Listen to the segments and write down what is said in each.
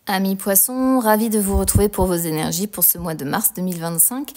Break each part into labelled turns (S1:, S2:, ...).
S1: Amis poissons, ravi de vous retrouver pour vos énergies pour ce mois de mars 2025.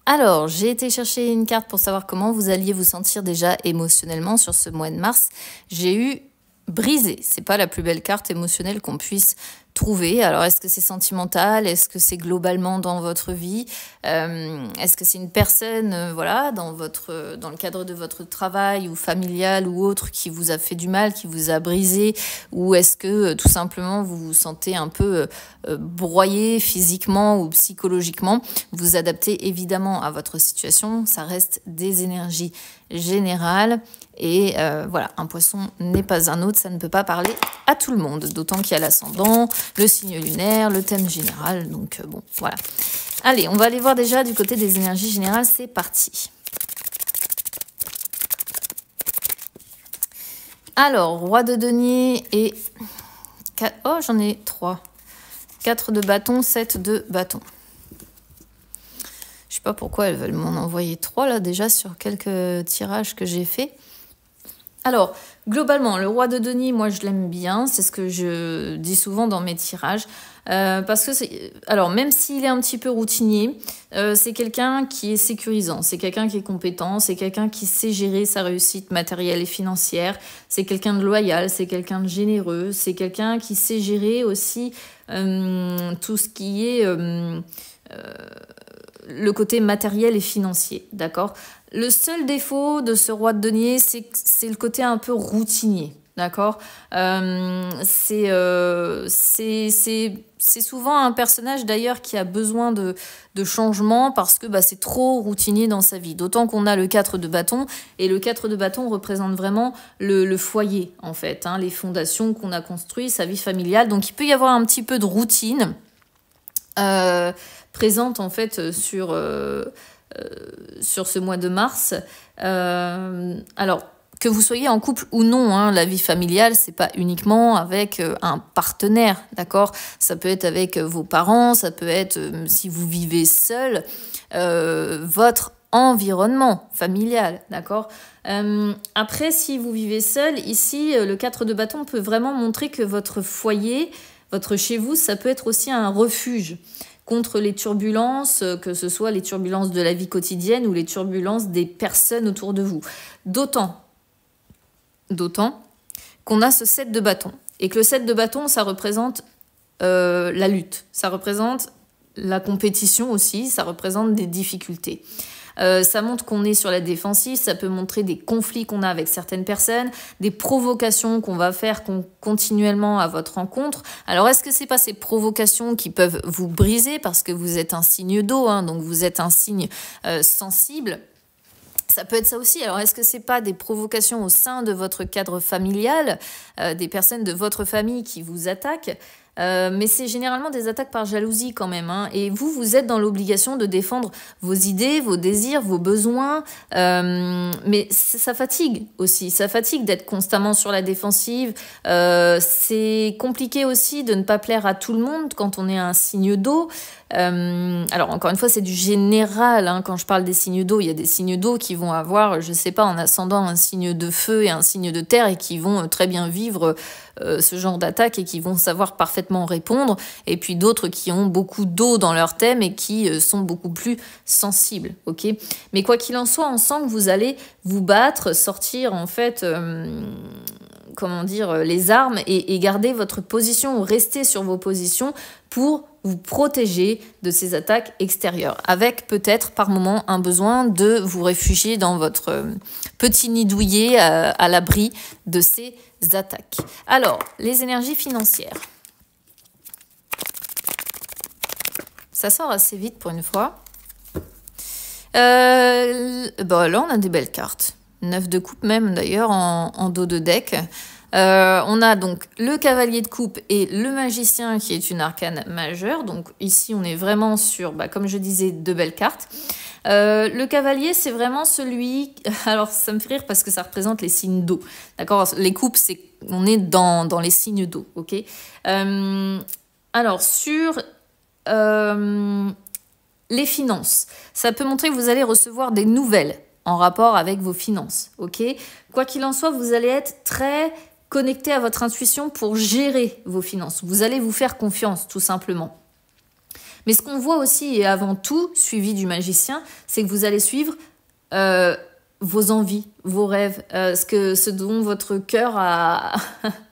S1: Alors, j'ai été chercher une carte pour savoir comment vous alliez vous sentir déjà émotionnellement sur ce mois de mars. J'ai eu brisé. C'est pas la plus belle carte émotionnelle qu'on puisse trouver. Alors, est-ce que c'est sentimental? Est-ce que c'est globalement dans votre vie? Est-ce que c'est une personne, voilà, dans le cadre de votre travail ou familial ou autre qui vous a fait du mal, qui vous a brisé? Ou est-ce que tout simplement vous vous sentez un peu broyé physiquement ou psychologiquement? Vous adaptez évidemment à votre situation. Ça reste des énergies générales. Et voilà, un poisson n'est pas un autre, ça ne peut pas parler à tout le monde, d'autant qu'il y a l'ascendant, le signe lunaire, le thème général, donc bon, voilà. Allez, on va aller voir déjà du côté des énergies générales, c'est parti. Alors, roi de denier et... Oh, j'en ai 3. 4 de bâton, 7 de bâton. Je sais pas pourquoi elles veulent m'en envoyer 3 là déjà sur quelques tirages que j'ai fait. Alors, globalement, le roi de denier, moi, je l'aime bien. C'est ce que je dis souvent dans mes tirages. Parce que, alors, même s'il est un petit peu routinier, c'est quelqu'un qui est sécurisant. C'est quelqu'un qui est compétent. C'est quelqu'un qui sait gérer sa réussite matérielle et financière. C'est quelqu'un de loyal. C'est quelqu'un de généreux. C'est quelqu'un qui sait gérer aussi tout ce qui est... le côté matériel et financier, d'accord? Le seul défaut de ce roi de denier, c'est le côté un peu routinier, d'accord? C'est souvent un personnage d'ailleurs qui a besoin de changement parce que c'est trop routinier dans sa vie. D'autant qu'on a le 4 de bâton, et le 4 de bâton représente vraiment le foyer, en fait, hein, les fondations qu'on a construites, sa vie familiale. Donc il peut y avoir un petit peu de routine présente en fait sur ce mois de mars. Alors, que vous soyez en couple ou non, hein, la vie familiale, c'est pas uniquement avec un partenaire, d'accord? Ça peut être avec vos parents, ça peut être, si vous vivez seul, votre environnement familial, d'accord? Après, si vous vivez seul, ici, le 4 de bâton peut vraiment montrer que votre foyer, votre chez vous, ça peut être aussi un refuge contre les turbulences, que ce soit les turbulences de la vie quotidienne ou les turbulences des personnes autour de vous. D'autant qu'on a ce 7 de bâton. Et que le 7 de bâton, ça représente la lutte. Ça représente la compétition aussi, ça représente des difficultés. Ça montre qu'on est sur la défensive, ça peut montrer des conflits qu'on a avec certaines personnes, des provocations qu'on va faire continuellement à votre rencontre. Alors, est-ce que c'est pas ces provocations qui peuvent vous briser parce que vous êtes un signe d'eau, hein, donc vous êtes un signe sensible? Ça peut être ça aussi. Alors, est-ce que c'est pas des provocations au sein de votre cadre familial, des personnes de votre famille qui vous attaquent? Mais c'est généralement des attaques par jalousie quand même, hein. Et vous êtes dans l'obligation de défendre vos idées, vos désirs, vos besoins. Mais ça fatigue aussi. Ça fatigue d'être constamment sur la défensive. C'est compliqué aussi de ne pas plaire à tout le monde quand on est un signe d'eau. Alors encore une fois, c'est du général, hein. Quand je parle des signes d'eau, il y a des signes d'eau qui vont avoir, je sais pas, en ascendant un signe de feu et un signe de terre et qui vont très bien vivre ce genre d'attaque et qui vont savoir parfaitement répondre, et puis d'autres qui ont beaucoup d'eau dans leur thème et qui sont beaucoup plus sensibles, ok? Mais quoi qu'il en soit, on sent que vous allez vous battre, sortir en fait... comment dire, les armes et garder votre position ou rester sur vos positions pour vous protéger de ces attaques extérieures, avec peut-être par moment un besoin de vous réfugier dans votre petit nid douillet à l'abri de ces attaques. Alors, les énergies financières. Ça sort assez vite pour une fois. Là, on a des belles cartes. 9 de coupe même d'ailleurs en dos de deck. On a donc le cavalier de coupe et le magicien qui est une arcane majeure. Donc ici on est vraiment sur, comme je disais, de belles cartes. Le cavalier, c'est vraiment celui... Alors ça me fait rire parce que ça représente les signes d'eau. D'accord? Les coupes, on est dans les signes d'eau. Ok. Alors sur... les finances, ça peut montrer que vous allez recevoir des nouvelles en rapport avec vos finances, ok? Quoi qu'il en soit, vous allez être très connecter à votre intuition pour gérer vos finances. Vous allez vous faire confiance, tout simplement. Mais ce qu'on voit aussi, et avant tout, suivi du magicien, c'est que vous allez suivre vos envies, vos rêves, ce dont votre cœur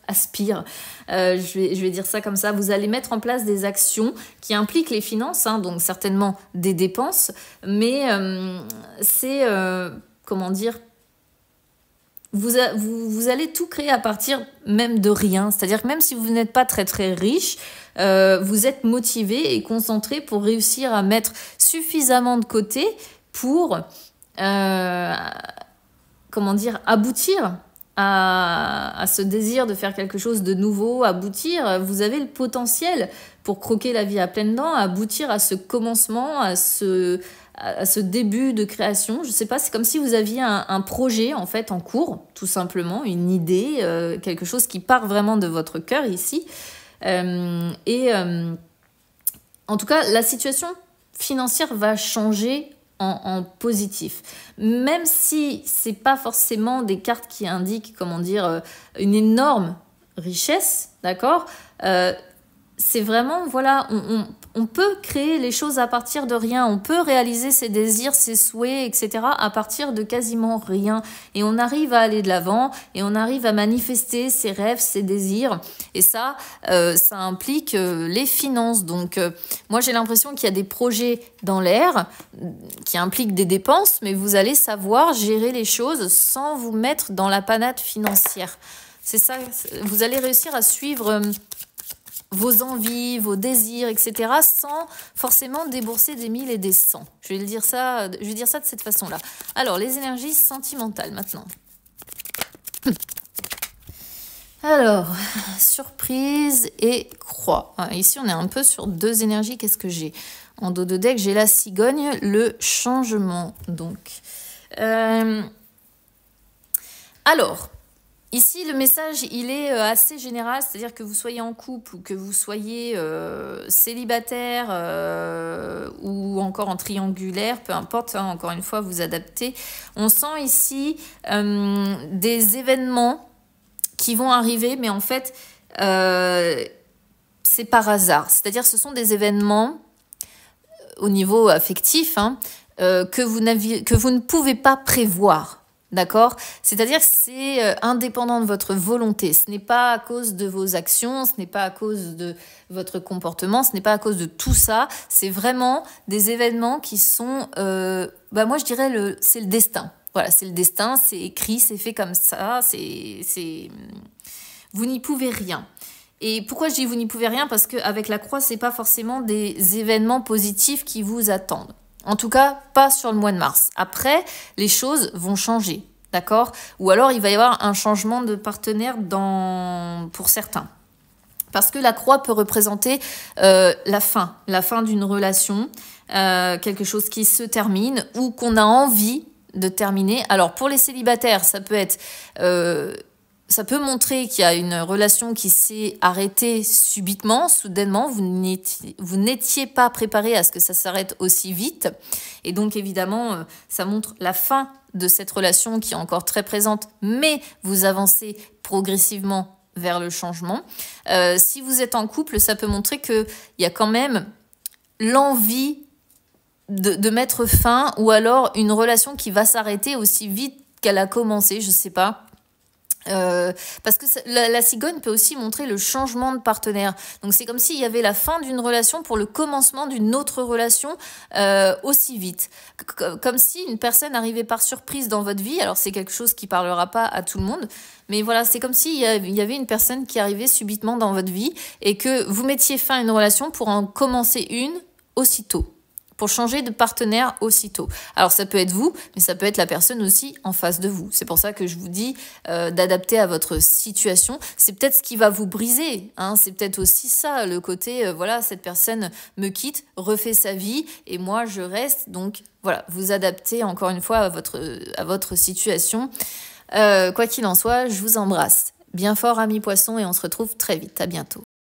S1: aspire. Je vais dire ça comme ça. Vous allez mettre en place des actions qui impliquent les finances, hein, donc certainement des dépenses, mais c'est, comment dire, vous allez tout créer à partir même de rien. C'est-à-dire que même si vous n'êtes pas très très riche, vous êtes motivé et concentré pour réussir à mettre suffisamment de côté pour comment dire, aboutir à ce désir de faire quelque chose de nouveau, aboutir. Vous avez le potentiel pour croquer la vie à pleines dents, aboutir à ce commencement, à ce début de création. Je sais pas, c'est comme si vous aviez un projet en fait en cours, tout simplement, une idée, quelque chose qui part vraiment de votre cœur ici. En tout cas, la situation financière va changer en positif. Même si c'est pas forcément des cartes qui indiquent, comment dire, une énorme richesse, d'accord, c'est vraiment, voilà, on peut créer les choses à partir de rien, on peut réaliser ses désirs, ses souhaits, etc. à partir de quasiment rien. Et on arrive à aller de l'avant et on arrive à manifester ses rêves, ses désirs. Et ça implique les finances. Donc, moi, j'ai l'impression qu'il y a des projets dans l'air qui impliquent des dépenses, mais vous allez savoir gérer les choses sans vous mettre dans la panade financière. C'est ça, vous allez réussir à suivre vos envies, vos désirs, etc., sans forcément débourser des 1000 et des 100. Je vais dire ça de cette façon-là. Alors, les énergies sentimentales, maintenant. Alors, surprise et croix. Ici, on est un peu sur deux énergies. Qu'est-ce que j'ai? En dos de deck, j'ai la cigogne, le changement. Donc, alors... Ici, le message, il est assez général, c'est-à-dire que vous soyez en couple ou que vous soyez célibataire ou encore en triangulaire, peu importe, hein, encore une fois, vous adaptez. On sent ici des événements qui vont arriver, mais en fait, c'est par hasard. C'est-à-dire ce sont des événements au niveau affectif hein, que vous ne pouvez pas prévoir. D'accord? C'est-à-dire que c'est indépendant de votre volonté. Ce n'est pas à cause de vos actions, ce n'est pas à cause de votre comportement, ce n'est pas à cause de tout ça. C'est vraiment des événements qui sont, moi je dirais, c'est le destin. Voilà, c'est le destin, c'est écrit, c'est fait comme ça, vous n'y pouvez rien. Et pourquoi je dis vous n'y pouvez rien? Parce qu'avec la croix, c'est pas forcément des événements positifs qui vous attendent. En tout cas, pas sur le mois de mars. Après, les choses vont changer, d'accord? Ou alors, il va y avoir un changement de partenaire pour certains. Parce que la croix peut représenter la fin d'une relation, quelque chose qui se termine ou qu'on a envie de terminer. Alors, pour les célibataires, ça peut être... ça peut montrer qu'il y a une relation qui s'est arrêtée subitement, soudainement. Vous n'étiez pas préparé à ce que ça s'arrête aussi vite. Et donc, évidemment, ça montre la fin de cette relation qui est encore très présente, mais vous avancez progressivement vers le changement. Si vous êtes en couple, ça peut montrer qu'il y a quand même l'envie de mettre fin ou alors une relation qui va s'arrêter aussi vite qu'elle a commencé, je ne sais pas. Parce que la cigogne peut aussi montrer le changement de partenaire. Donc c'est comme s'il y avait la fin d'une relation pour le commencement d'une autre relation aussi vite. Comme si une personne arrivait par surprise dans votre vie. Alors c'est quelque chose qui parlera pas à tout le monde. Mais voilà, c'est comme s'il y avait une personne qui arrivait subitement dans votre vie et que vous mettiez fin à une relation pour en commencer une aussitôt. Pour changer de partenaire aussitôt. Alors ça peut être vous, mais ça peut être la personne aussi en face de vous. C'est pour ça que je vous dis d'adapter à votre situation. C'est peut-être ce qui va vous briser. Hein. C'est peut-être aussi ça, le côté, voilà, cette personne me quitte, refait sa vie, et moi je reste. Donc voilà, vous adaptez encore une fois à votre situation. Quoi qu'il en soit, je vous embrasse bien fort, amis poissons, et on se retrouve très vite. À bientôt.